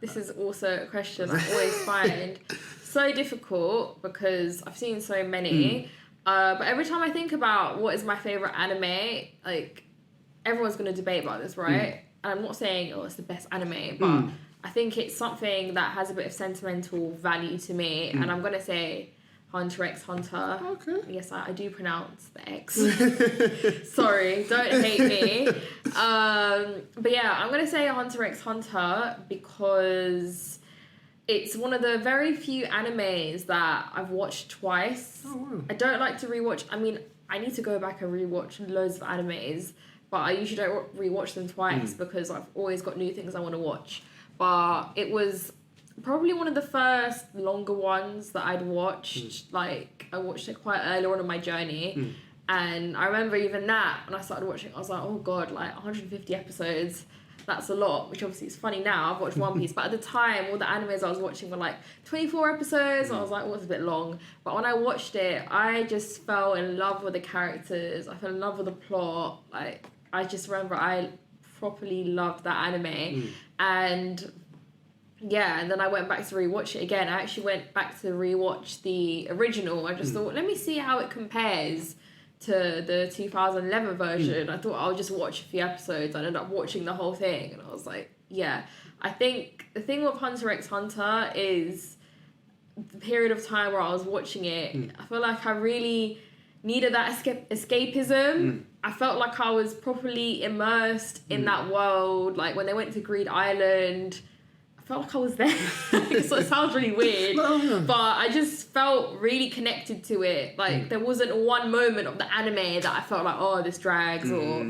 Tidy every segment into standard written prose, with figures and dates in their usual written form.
This is also a question I always find so difficult because I've seen so many. But every time I think about what is my favourite anime, like, everyone's going to debate about this, right? And I'm not saying, it's the best anime, but I think it's something that has a bit of sentimental value to me. And I'm going to say Hunter x Hunter. Okay. Yes, I do pronounce the X. Sorry, don't hate me. But yeah, I'm going to say Hunter x Hunter because it's one of the very few animes that I've watched twice. Oh, wow. I don't like to rewatch. I mean, I need to go back and rewatch loads of animes, but I usually don't rewatch them twice because I've always got new things I want to watch. But it was probably one of the first longer ones that I'd watched. Like, I watched it quite early on in my journey. And I remember even that, when I started watching it, I was like, oh God, like 150 episodes. That's a lot, which obviously is funny now. I've watched One Piece, but at the time, all the animes I was watching were like 24 episodes. And I was like, it's a bit long. But when I watched it, I just fell in love with the characters. I fell in love with the plot. Like, I just remember I properly loved that anime. And yeah, and then I went back to rewatch it again. I actually went back to rewatch the original. I just thought, let me see how it compares to the 2011 version. I thought I'll just watch a few episodes. I ended up watching the whole thing, and I was like, yeah. I think the thing with Hunter x Hunter is the period of time where I was watching it, I feel like I really needed that escapism. I felt like I was properly immersed in that world. Like, when they went to Greed Island, I felt like I was there. So it sounds really weird, but I just felt really connected to it. Like, there wasn't one moment of the anime that I felt like, oh, this drags, or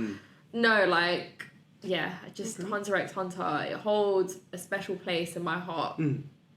no, like, yeah, just Hunter x Hunter, it holds a special place in my heart.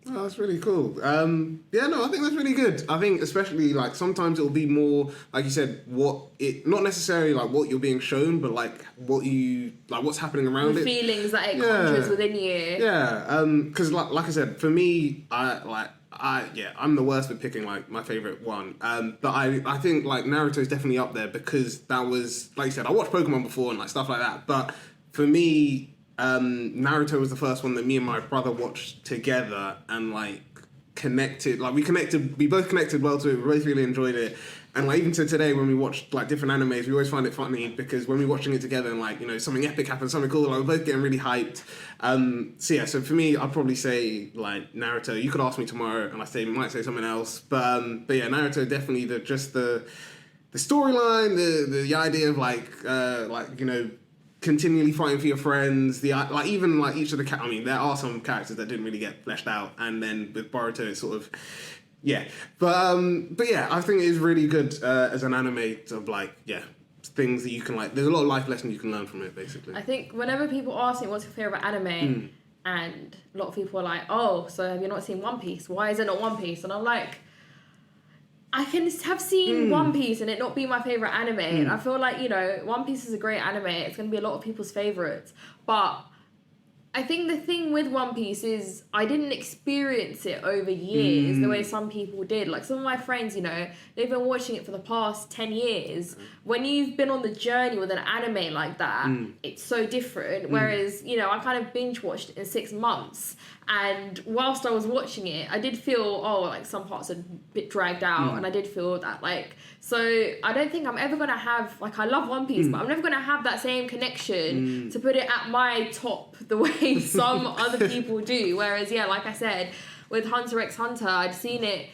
Oh, that's really cool. I think that's really good. I think especially, like, sometimes it'll be more, like you said, not necessarily like what you're being shown, but like what's happening around the it. Feelings that it conjures within you. Yeah, because like I said, for me, I'm the worst at picking like my favorite one. But I think like Naruto is definitely up there because that was, like you said, I watched Pokemon before and like stuff like that. But for me, Naruto was the first one that me and my brother watched together and like connected. Like we both connected well to it. We both really enjoyed it. And like even to today, when we watch like different animes, we always find it funny because when we're watching it together and like, you know, something epic happens, something cool, like we're both getting really hyped. So for me, I'd probably say like Naruto. You could ask me tomorrow and I might say something else. But yeah, Naruto definitely the storyline, the idea of like you know, continually fighting for your friends. Like even like each of the I mean, there are some characters that didn't really get fleshed out, and then with Boruto, it's sort of. Yeah, but yeah, I think it is really good as an anime of like, things that you can like. There's a lot of life lessons you can learn from it, basically. I think whenever people ask me what's your favorite anime, and a lot of people are like, "Oh, so have you not seen One Piece? Why is it not One Piece?" And I'm like, I can have seen One Piece and it not be my favorite anime. And I feel like, you know, One Piece is a great anime. It's going to be a lot of people's favorites, but I think the thing with One Piece is I didn't experience it over years the way some people did. Like some of my friends, you know, they've been watching it for the past 10 years. When you've been on the journey with an anime like that, it's so different. Whereas, you know, I kind of binge watched it in 6 months. And whilst I was watching it, I did feel, like some parts are a bit dragged out. And I did feel that, like, so I don't think I'm ever going to have, like, I love One Piece, but I'm never going to have that same connection to put it at my top the way some other people do. Whereas, yeah, like I said, with Hunter x Hunter, I'd seen it